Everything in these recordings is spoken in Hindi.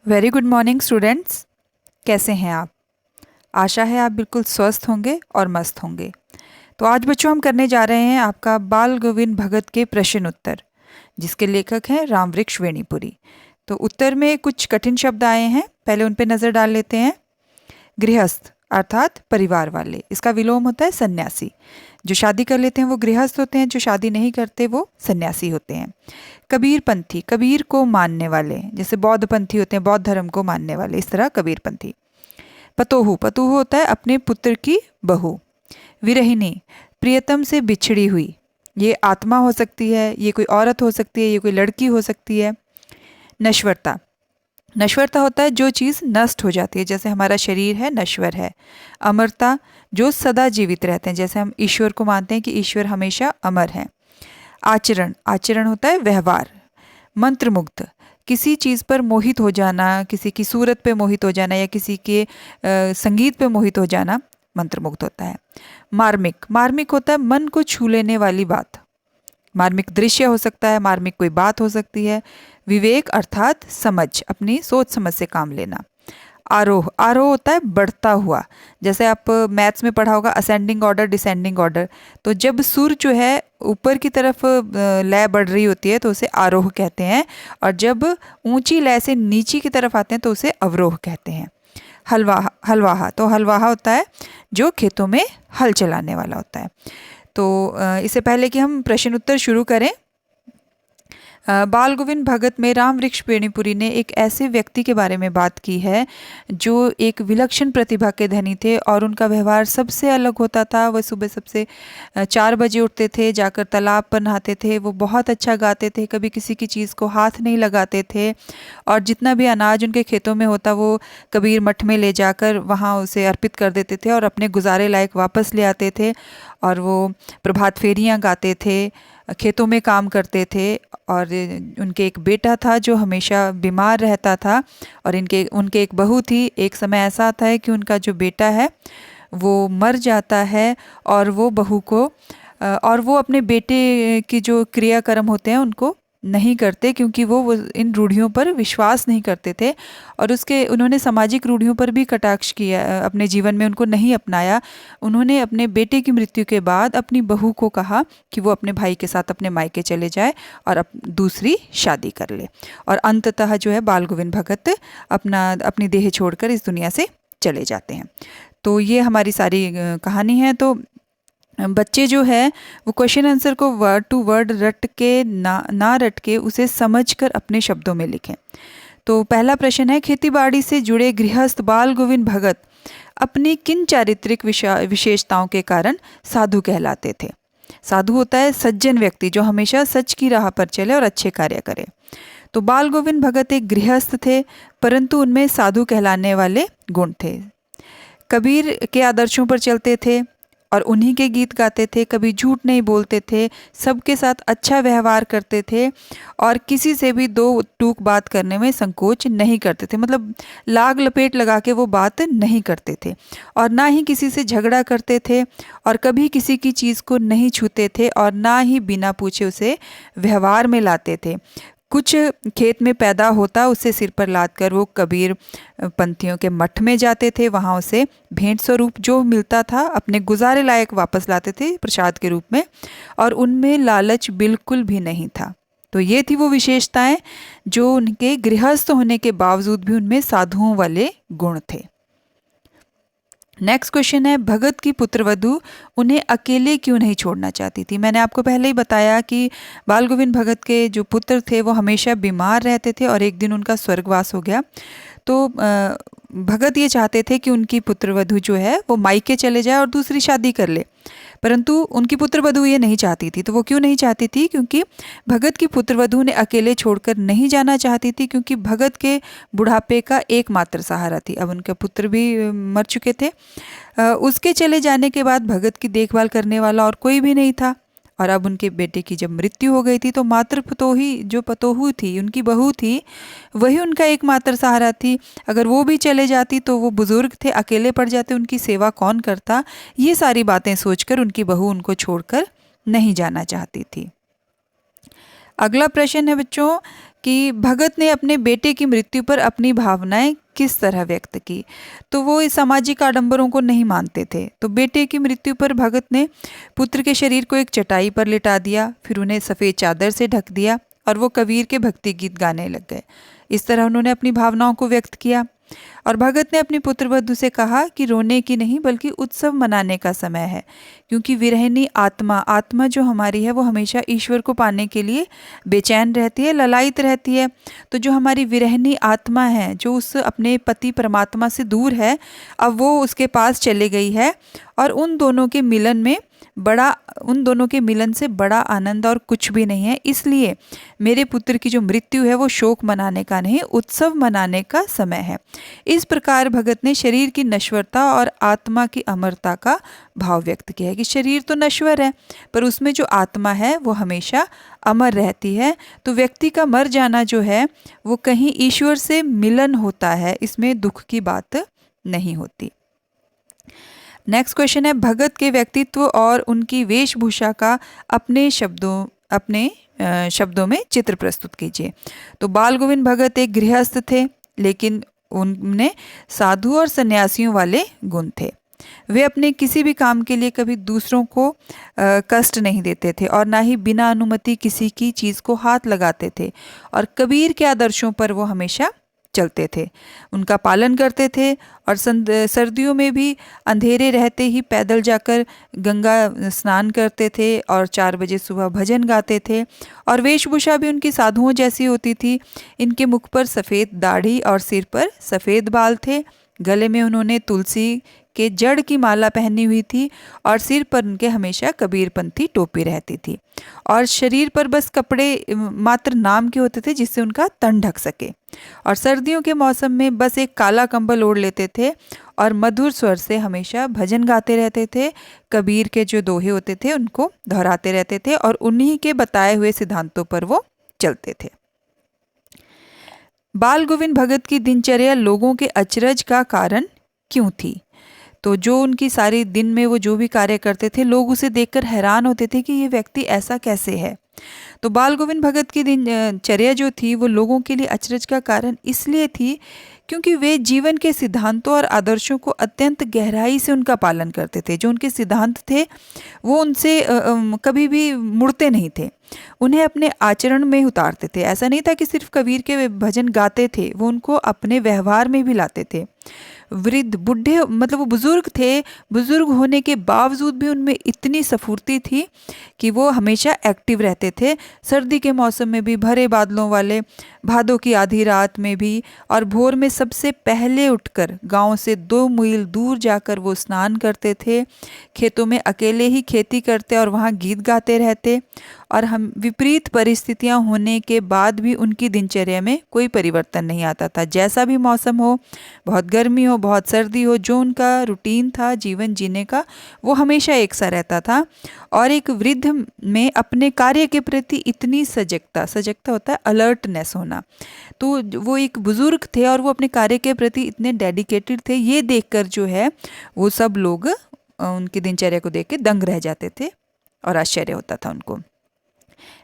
Very good morning students. कैसे हैं आप? आशा है आप बिल्कुल स्वस्थ होंगे और मस्त होंगे। तो आज बच्चों हम करने जा रहे हैं आपका बाल गोविंद भगत के प्रश्न उत्तर, जिसके लेखक हैं रामवृक्ष वेणीपुरी। तो उत्तर में कुछ कठिन शब्द आए हैं, पहले उन पे नज़र डाल लेते हैं। गृहस्थ अर्थात परिवार वाले, इसका विलोम होता है सन्यासी। जो शादी कर लेते हैं वो गृहस्थ होते हैं, जो शादी नहीं करते वो सन्यासी होते हैं। कबीरपंथी, कबीर को मानने वाले, जैसे बौद्ध पंथी होते हैं, बौद्ध धर्म को मानने वाले, इस तरह कबीरपंथी। पतोहू, पतोहू होता है अपने पुत्र की बहू। विरहिणी, प्रियतम से बिछड़ी हुई, ये आत्मा हो सकती है, ये कोई औरत हो सकती है, ये कोई लड़की हो सकती है। नश्वरता, नश्वरता होता है जो चीज़ नष्ट हो जाती है, जैसे हमारा शरीर है नश्वर है। अमरता, जो सदा जीवित रहते हैं, जैसे हम ईश्वर को मानते हैं कि ईश्वर हमेशा अमर है। आचरण, आचरण होता है व्यवहार। मंत्रमुग्ध, किसी चीज़ पर मोहित हो जाना, किसी की सूरत पे मोहित हो जाना या किसी के संगीत पे मोहित हो जाना मंत्रमुग्ध होता है। मार्मिक, मार्मिक होता है मन को छू लेने वाली बात। मार्मिक दृश्य हो सकता है, मार्मिक कोई बात हो सकती है। विवेक अर्थात समझ, अपनी सोच समझ से काम लेना। आरोह, आरोह होता है बढ़ता हुआ, जैसे आप मैथ्स में पढ़ा होगा असेंडिंग ऑर्डर डिसेंडिंग ऑर्डर। तो जब सुर जो है ऊपर की तरफ लय बढ़ रही होती है तो उसे आरोह कहते हैं, और जब ऊंची लय से नीचे की तरफ आते हैं तो उसे अवरोह कहते हैं। हलवाहा, हलवाहा तो हलवाहा होता है जो खेतों में हल चलाने वाला होता है। तो इससे पहले कि हम प्रश्न उत्तर शुरू करें, बाल गोविंद भगत में रामवृक्ष वेणीपुरी ने एक ऐसे व्यक्ति के बारे में बात की है जो एक विलक्षण प्रतिभा के धनी थे और उनका व्यवहार सबसे अलग होता था। वह सुबह सबसे 4 बजे उठते थे, जाकर तालाब पर नहाते थे। वो बहुत अच्छा गाते थे, कभी किसी की चीज़ को हाथ नहीं लगाते थे, और जितना भी अनाज उनके खेतों में होता वो कबीर मठ में ले जाकर वहाँ उसे अर्पित कर देते थे और अपने गुजारे लायक वापस ले आते थे। और वो प्रभात फेरियाँ गाते थे, खेतों में काम करते थे। और उनके एक बेटा था जो हमेशा बीमार रहता था, और उनके एक बहू थी। एक समय ऐसा आता है कि उनका जो बेटा है वो मर जाता है, और वो बहू को और वो अपने बेटे की जो क्रियाकर्म होते हैं उनको नहीं करते, क्योंकि वो इन रूढ़ियों पर विश्वास नहीं करते थे। और उन्होंने सामाजिक रूढ़ियों पर भी कटाक्ष किया, अपने जीवन में उनको नहीं अपनाया। उन्होंने अपने बेटे की मृत्यु के बाद अपनी बहू को कहा कि वो अपने भाई के साथ अपने मायके चले जाए और दूसरी शादी कर ले। और अंततः जो है बाल गोविंद भगत अपनी देह छोड़कर इस दुनिया से चले जाते हैं। तो ये हमारी सारी कहानी है। तो बच्चे जो है वो क्वेश्चन आंसर को वर्ड टू वर्ड रट के ना रट के उसे समझकर अपने शब्दों में लिखें। तो पहला प्रश्न है, खेतीबाड़ी से जुड़े गृहस्थ बाल गोविंद भगत अपनी किन चारित्रिक विशेषताओं के कारण साधु कहलाते थे? साधु होता है सज्जन व्यक्ति जो हमेशा सच की राह पर चले और अच्छे कार्य करे। तो बाल गोविंद भगत एक गृहस्थ थे, परंतु उनमें साधु कहलाने वाले गुण थे। कबीर के आदर्शों पर चलते थे और उन्हीं के गीत गाते थे, कभी झूठ नहीं बोलते थे, सबके साथ अच्छा व्यवहार करते थे, और किसी से भी दो टूक बात करने में संकोच नहीं करते थे। मतलब लाग लपेट लगा के वो बात नहीं करते थे, और ना ही किसी से झगड़ा करते थे, और कभी किसी की चीज़ को नहीं छूते थे, और ना ही बिना पूछे उसे व्यवहार में लाते थे। कुछ खेत में पैदा होता उसे सिर पर लाद कर वो कबीर पंथियों के मठ में जाते थे, वहाँ उसे भेंट स्वरूप जो मिलता था अपने गुजारे लायक वापस लाते थे प्रसाद के रूप में, और उनमें लालच बिल्कुल भी नहीं था। तो ये थी वो विशेषताएं जो उनके गृहस्थ होने के बावजूद भी उनमें साधुओं वाले गुण थे। नेक्स्ट क्वेश्चन है, भगत की पुत्रवधू उन्हें अकेले क्यों नहीं छोड़ना चाहती थी? मैंने आपको पहले ही बताया कि बाल गोविंद भगत के जो पुत्र थे वो हमेशा बीमार रहते थे और एक दिन उनका स्वर्गवास हो गया। तो भगत ये चाहते थे कि उनकी पुत्रवधू जो है वो मायके चले जाए और दूसरी शादी कर ले, परंतु उनकी पुत्रवधू ये नहीं चाहती थी। तो वो क्यों नहीं चाहती थी? क्योंकि भगत की पुत्रवधू ने अकेले छोड़कर नहीं जाना चाहती थी, क्योंकि भगत के बुढ़ापे का एकमात्र सहारा थी। अब उनके पुत्र भी मर चुके थे। उसके चले जाने के बाद भगत की देखभाल करने वाला और कोई भी नहीं था, और अब उनके बेटे की जब मृत्यु हो गई थी तो मात्र पतोही जो पतोहू थी, उनकी बहू थी, वही उनका एकमात्र सहारा थी। अगर वो भी चले जाती तो वो बुजुर्ग थे, अकेले पड़ जाते, उनकी सेवा कौन करता? ये सारी बातें सोचकर उनकी बहू उनको छोड़कर नहीं जाना चाहती थी। अगला प्रश्न है बच्चों कि भगत ने अपने बेटे की मृत्यु पर अपनी भावनाएं किस तरह व्यक्त की। तो वो इस सामाजिक आडंबरों को नहीं मानते थे। तो बेटे की मृत्यु पर भगत ने पुत्र के शरीर को एक चटाई पर लिटा दिया, फिर उन्हें सफ़ेद चादर से ढक दिया और वो कबीर के भक्ति गीत गाने लग गए। इस तरह उन्होंने अपनी भावनाओं को व्यक्त किया। और भगत ने अपनी पुत्र वधू से कहा कि रोने की नहीं बल्कि उत्सव मनाने का समय है, क्योंकि विरहिणी आत्मा जो हमारी है वो हमेशा ईश्वर को पाने के लिए बेचैन रहती है, ललायित रहती है। तो जो हमारी विरहिणी आत्मा है, जो उस अपने पति परमात्मा से दूर है, अब वो उसके पास चले गई है और उन दोनों के मिलन से बड़ा आनंद और कुछ भी नहीं है। इसलिए मेरे पुत्र की जो मृत्यु है वो शोक मनाने का नहीं, उत्सव मनाने का समय है। इस प्रकार भगत ने शरीर की नश्वरता और आत्मा की अमरता का भाव व्यक्त किया है कि शरीर तो नश्वर है पर उसमें जो आत्मा है वो हमेशा अमर रहती है। तो व्यक्ति का मर जाना जो है वो कहीं ईश्वर से मिलन होता है, इसमें दुख की बात नहीं होती। नेक्स्ट क्वेश्चन है, भगत के व्यक्तित्व और उनकी वेशभूषा का अपने शब्दों में चित्र प्रस्तुत कीजिए। तो बाल गोविंद भगत एक गृहस्थ थे, लेकिन उनमें साधु और सन्यासियों वाले गुण थे। वे अपने किसी भी काम के लिए कभी दूसरों को कष्ट नहीं देते थे और ना ही बिना अनुमति किसी की चीज़ को हाथ लगाते थे, और कबीर के आदर्शों पर वो हमेशा चलते थे, उनका पालन करते थे। और सर्दियों में भी अंधेरे रहते ही पैदल जाकर गंगा स्नान करते थे और 4 बजे सुबह भजन गाते थे। और वेशभूषा भी उनकी साधुओं जैसी होती थी। इनके मुख पर सफ़ेद दाढ़ी और सिर पर सफ़ेद बाल थे। गले में उन्होंने तुलसी के जड़ की माला पहनी हुई थी और सिर पर उनके हमेशा कबीरपंथी टोपी रहती थी। और शरीर पर बस कपड़े मात्र नाम के होते थे जिससे उनका तन ढक सके। और सर्दियों के मौसम में बस एक काला कंबल ओढ़ लेते थे और मधुर स्वर से हमेशा भजन गाते रहते थे। कबीर के जो दोहे होते थे उनको दोहराते रहते थे और उन्हीं के बताए हुए सिद्धांतों पर वो चलते थे। बाल गोविंद भगत की दिनचर्या लोगों के अचरज का कारण क्यों थी? तो जो उनकी सारी दिन में वो जो भी कार्य करते थे, लोग उसे देखकर हैरान होते थे कि ये व्यक्ति ऐसा कैसे है। तो बाल गोविंद भगत की दिनचर्या जो थी वो लोगों के लिए अचरज का कारण इसलिए थी क्योंकि वे जीवन के सिद्धांतों और आदर्शों को अत्यंत गहराई से उनका पालन करते थे। जो उनके सिद्धांत थे वो उनसे कभी भी मुड़ते नहीं थे, उन्हें अपने आचरण में उतारते थे। ऐसा नहीं था कि सिर्फ कबीर के भजन गाते थे, वो उनको अपने व्यवहार में भी लाते थे। वृद्ध बूढ़े मतलब वो बुजुर्ग थे, बुजुर्ग होने के बावजूद भी उनमें इतनी स्फूर्ति थी कि वो हमेशा एक्टिव रहते थे। सर्दी के मौसम में भी, भरे बादलों वाले भादों की आधी रात में भी, और भोर में सबसे पहले उठकर गांव से 2 मील दूर जाकर वो स्नान करते थे। खेतों में अकेले ही खेती करते और वहाँ गीत गाते रहते। और हम विपरीत परिस्थितियां होने के बाद भी उनकी दिनचर्या में कोई परिवर्तन नहीं आता था। जैसा भी मौसम हो, बहुत गर्मी हो, बहुत सर्दी हो, जो उनका रूटीन था जीवन जीने का वो हमेशा एक सा रहता था। और एक वृद्ध में अपने कार्य के प्रति इतनी सजगता होता है अलर्टनेस होना। तो वो एक बुजुर्ग थे और वो अपने कार्य के प्रति इतने डेडिकेटेड थे। ये देखकर जो है वो सब लोग उनकी दिनचर्या को देख के दंग रह जाते थे और आश्चर्य होता था उनको।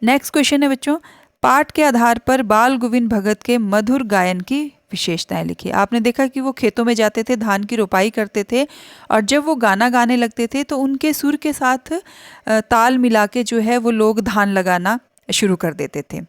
नेक्स्ट क्वेश्चन है बच्चों, पाठ के आधार पर बाल गोविंद भगत के मधुर गायन की विशेषताएं लिखिए। आपने देखा कि वो खेतों में जाते थे, धान की रोपाई करते थे और जब वो गाना गाने लगते थे तो उनके सुर के साथ ताल मिला के जो है वो लोग धान लगाना शुरू कर देते थे।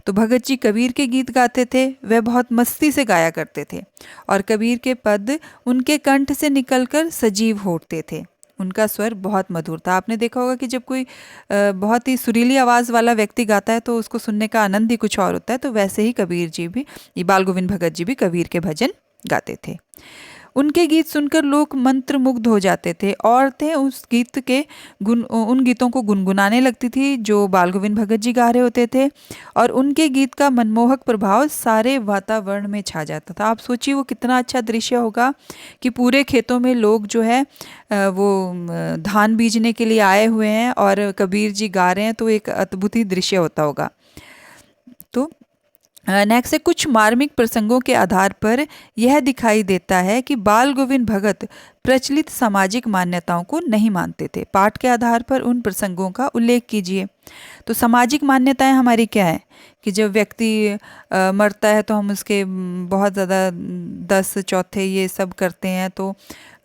तो भगत जी कबीर के गीत गाते थे, वह बहुत मस्ती से गाया करते थे और कबीर के पद उनके कंठ से निकलकर सजीव हो उठते थे। उनका स्वर बहुत मधुर था। आपने देखा होगा कि जब कोई बहुत ही सुरीली आवाज़ वाला व्यक्ति गाता है तो उसको सुनने का आनंद ही कुछ और होता है। तो वैसे ही कबीर जी भी, ये बाल गोविंद भगत जी भी कबीर के भजन गाते थे। उनके गीत सुनकर लोग मंत्रमुग्ध हो जाते थे। औरतें उन गीतों को गुनगुनाने लगती थी जो बाल गोविंद भगत जी गा रहे होते थे और उनके गीत का मनमोहक प्रभाव सारे वातावरण में छा जाता था। आप सोचिए वो कितना अच्छा दृश्य होगा कि पूरे खेतों में लोग जो है वो धान बीजने के लिए आए हुए हैं और कबीर जी गा रहे हैं, तो एक अद्भुत ही दृश्य होता होगा। तो नेक्स्ट है, कुछ मार्मिक प्रसंगों के आधार पर यह दिखाई देता है कि बाल गोविंद भगत प्रचलित सामाजिक मान्यताओं को नहीं मानते थे। पाठ के आधार पर उन प्रसंगों का उल्लेख कीजिए। तो सामाजिक मान्यताएं हमारी क्या है कि जब व्यक्ति मरता है तो हम उसके बहुत ज़्यादा 10 चौथे ये सब करते हैं, तो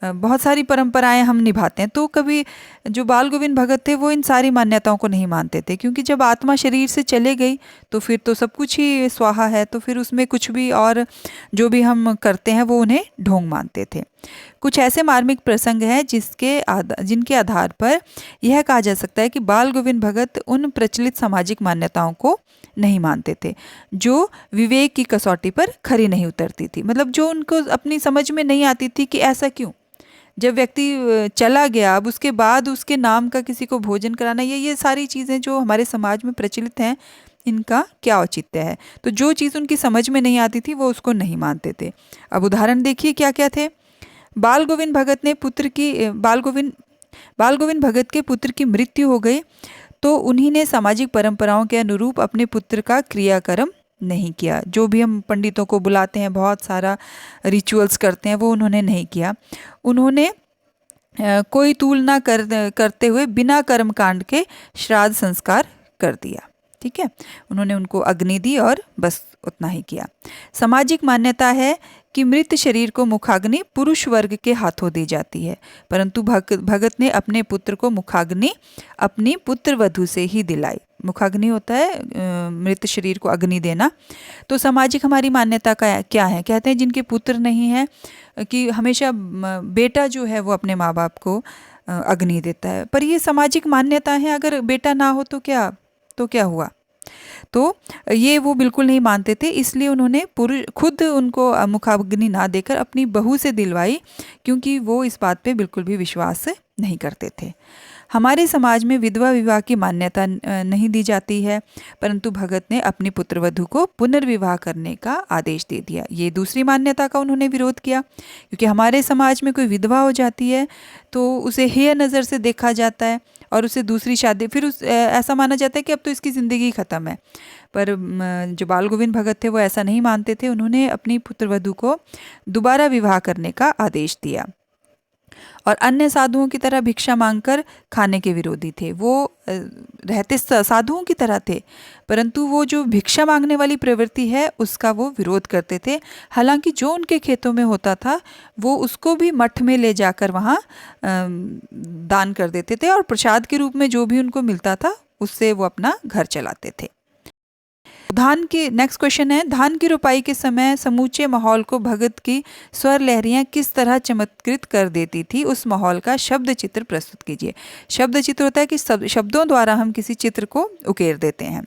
बहुत सारी परंपराएं हम निभाते हैं। तो कभी जो बाल गोविंद भगत थे वो इन सारी मान्यताओं को नहीं मानते थे, क्योंकि जब आत्मा शरीर से चले गई तो फिर तो सब कुछ ही स्वाहा है, तो फिर उसमें कुछ भी और जो भी हम करते हैं वो उन्हें ढोंग मानते थे। कुछ ऐसे मार्मिक प्रसंग हैं जिनके आधार पर यह कहा जा सकता है कि बाल गोविंद भगत उन प्रचलित सामाजिक मान्यताओं को नहीं मानते थे जो विवेक की कसौटी पर खरी नहीं उतरती थी। मतलब जो उनको अपनी समझ में नहीं आती थी कि ऐसा क्यों, जब व्यक्ति चला गया अब उसके बाद उसके नाम का किसी को भोजन कराना, ये सारी चीज़ें जो हमारे समाज में प्रचलित हैं, इनका क्या औचित्य है। तो जो चीज़ उनकी समझ में नहीं आती थी वो उसको नहीं मानते थे। अब उदाहरण देखिए क्या क्या थे। बाल गोविंद भगत भगत के पुत्र की मृत्यु हो गई तो उन्हीं ने सामाजिक परंपराओं के अनुरूप अपने पुत्र का क्रियाकर्म नहीं किया। जो भी हम पंडितों को बुलाते हैं, बहुत सारा रिचुअल्स करते हैं, वो उन्होंने नहीं किया। उन्होंने कोई तूल ना करते हुए बिना कर्म कांड के श्राद्ध संस्कार कर दिया। ठीक है, उन्होंने उनको अग्नि दी और बस उतना ही किया। सामाजिक मान्यता है कि मृत शरीर को मुखाग्नि पुरुष वर्ग के हाथों दी जाती है, परंतु भगत ने अपने पुत्र को मुखाग्नि अपनी पुत्र वधू से ही दिलाई। मुखाग्नि होता है मृत शरीर को अग्नि देना। तो सामाजिक हमारी मान्यता का क्या है, कहते हैं जिनके पुत्र नहीं है कि हमेशा बेटा जो है वो अपने माँ बाप को अग्नि देता है। पर ये सामाजिक मान्यता है, अगर बेटा ना हो तो क्या हुआ। तो ये वो बिल्कुल नहीं मानते थे, इसलिए उन्होंने खुद उनको मुखाग्नि ना देकर अपनी बहू से दिलवाई, क्योंकि वो इस बात पे बिल्कुल भी विश्वास नहीं करते थे। हमारे समाज में विधवा विवाह की मान्यता नहीं दी जाती है, परंतु भगत ने अपनी पुत्रवधू को पुनर्विवाह करने का आदेश दे दिया। ये दूसरी मान्यता का उन्होंने विरोध किया, क्योंकि हमारे समाज में कोई विधवा हो जाती है तो उसे हेय नज़र से देखा जाता है और उसे दूसरी शादी, फिर ऐसा माना जाता है कि अब तो इसकी ज़िंदगी ख़त्म है। पर जो बाल गोविंद भगत थे वो ऐसा नहीं मानते थे। उन्होंने अपनी पुत्रवधू को दोबारा विवाह करने का आदेश दिया और अन्य साधुओं की तरह भिक्षा मांगकर खाने के विरोधी थे। वो रहते साधुओं की तरह थे, परंतु वो जो भिक्षा मांगने वाली प्रवृत्ति है उसका वो विरोध करते थे। हालांकि जो उनके खेतों में होता था वो उसको भी मठ में ले जाकर वहाँ दान कर देते थे और प्रसाद के रूप में जो भी उनको मिलता था उससे वो अपना घर चलाते थे। नेक्स्ट क्वेश्चन है, धान की रोपाई के समय समूचे माहौल को भगत की स्वर लहरियां किस तरह चमत्कृत कर देती थी, उस माहौल का शब्द चित्र प्रस्तुत कीजिए। शब्द चित्र होता है कि शब्दों द्वारा हम किसी चित्र को उकेर देते हैं।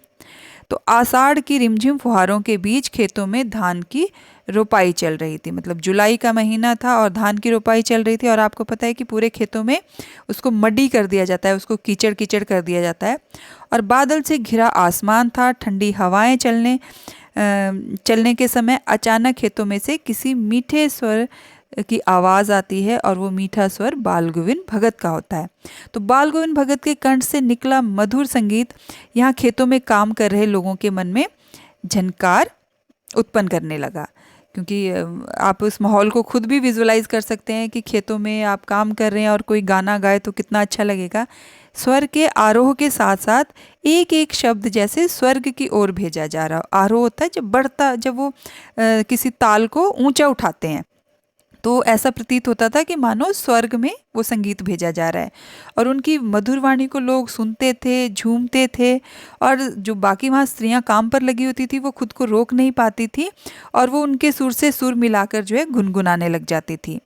तो आषाढ़ की रिमझिम फुहारों के बीच खेतों में धान की रोपाई चल रही थी। मतलब जुलाई का महीना था और धान की रोपाई चल रही थी, और आपको पता है कि पूरे खेतों में उसको मड्डी कर दिया जाता है, उसको कीचड़ कीचड़ कर दिया जाता है। और बादल से घिरा आसमान था। ठंडी हवाएं चलने के समय अचानक खेतों में से किसी मीठे स्वर की आवाज़ आती है और वो मीठा स्वर बाल गोविंद भगत का होता है। तो बाल गोविंद भगत के कंठ से निकला मधुर संगीत यहाँ खेतों में काम कर रहे लोगों के मन में झनकार उत्पन्न करने लगा। क्योंकि आप उस माहौल को खुद भी विजुअलाइज कर सकते हैं कि खेतों में आप काम कर रहे हैं और कोई गाना गाए तो कितना अच्छा लगेगा। स्वर के आरोह के साथ साथ एक एक शब्द जैसे स्वर्ग की ओर भेजा जा रहा। आरोह होता है जब वो किसी ताल को ऊंचा उठाते हैं, तो ऐसा प्रतीत होता था कि मानो स्वर्ग में वो संगीत भेजा जा रहा है। और उनकी मधुर वाणी को लोग सुनते थे, झूमते थे, और जो बाकी वहाँ स्त्रियाँ काम पर लगी होती थी वो खुद को रोक नहीं पाती थी और वो उनके सुर से सुर मिलाकर जो है गुनगुनाने लग जाती थी।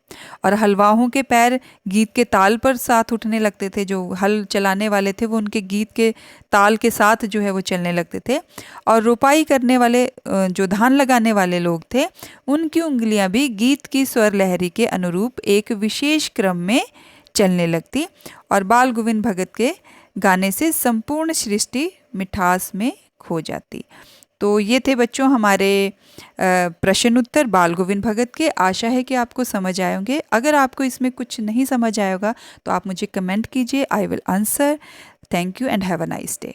और हलवाहों के पैर गीत के ताल पर साथ उठने लगते थे। जो हल चलाने वाले थे वो उनके गीत के ताल के साथ जो है वो चलने लगते थे। और रोपाई करने वाले जो धान लगाने वाले लोग थे उनकी उंगलियां भी गीत की स्वर लहरी के अनुरूप एक विशेष क्रम में चलने लगती और बाल गोविंद भगत के गाने से संपूर्ण सृष्टि मिठास में खो जाती। तो ये थे बच्चों हमारे प्रश्न उत्तर बाल गोविंद भगत के। आशा है कि आपको समझ आए होंगे। अगर आपको इसमें कुछ नहीं समझ आएगा तो आप मुझे कमेंट कीजिए, I will answer. Thank you and have a nice day.